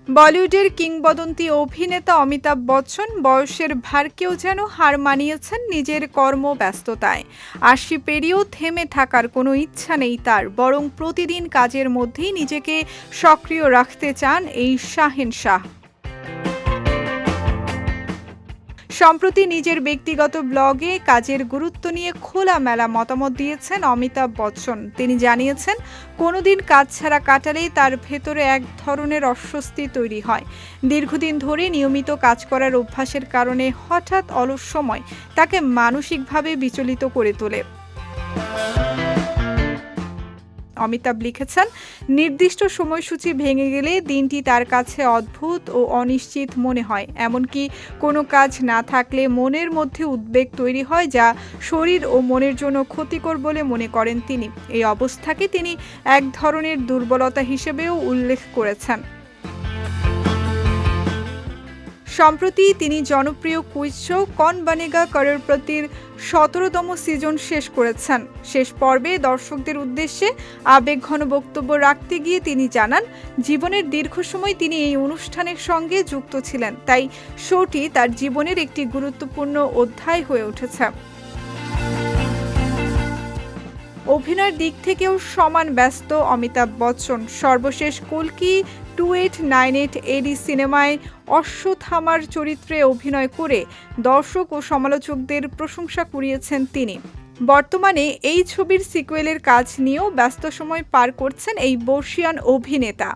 বলিউডের কিংবদন্তি অভিনেতা অমিতাভ বচ্চন বয়সের ভারকেও যেন হার মানিয়েছেন নিজের কর্মব্যস্ততায়। ৮০ পেরিয়েও থেমে থাকার কোনো ইচ্ছা নেই তার, বরং প্রতিদিন কাজের মধ্যেই নিজেকে সক্রিয় রাখতে চান এই শাহেনশাহ। সম্প্রতি নিজের ব্যক্তিগত ব্লগে কাজের গুরুত্ব নিয়ে খোলামেলা মতামত দিয়েছেন অমিতাভ বচ্চন। তিনি জানিয়েছেন, কোনোদিন কাজ ছাড়া কাটালেই তার ভেতরে এক ধরনের অস্বস্তি তৈরি হয়। দীর্ঘদিন ধরে নিয়মিত কাজ করার অভ্যাসের কারণে হঠাৎ অলস সময় তাকে মানসিকভাবে বিচলিত করে তোলে। অমিতাভ লিখেছেন, নির্দিষ্ট সময়সূচি ভেঙে গেলে দিনটি তার কাছে অদ্ভুত ও অনিশ্চিত মনে হয়। এমনকি কোনো কাজ না থাকলে মনের মধ্যে উদ্বেগ তৈরি হয়, যা শরীর ও মনের জন্য ক্ষতিকর বলে মনে করেন তিনি। এই অবস্থাকে তিনি এক ধরনের দুর্বলতা হিসেবেও উল্লেখ করেছেন। সম্প্রতি তিনি জনপ্রিয় কুইজ শো কৌন বনেগা করোড়পতির ১৭তম সিজন শেষ করেছেন। শেষ পর্বে দর্শকদের উদ্দেশ্যে আবেগঘন বক্তব্য রাখতে গিয়ে তিনি জানান, জীবনের দীর্ঘ সময় তিনি এই অনুষ্ঠানের সঙ্গে যুক্ত ছিলেন, তাই শোটি তার জীবনের একটি গুরুত্বপূর্ণ অধ্যায় হয়ে উঠেছে। অভিনয়ের দিক থেকেও সমান ব্যস্ত অমিতাভ বচ্চন। সর্বশেষ কল্কি 2898 এডি সিনেমায় অশ্বত্থামার চরিত্রে অভিনয় করে দর্শক ও সমালোচকদের প্রশংসা কুড়িয়েছেন তিনি। বর্তমানে এই ছবির সিকুয়েলের কাজ নিয়েও ব্যস্ত সময় পার করছেন এই বর্ষীয়ান অভিনেতা।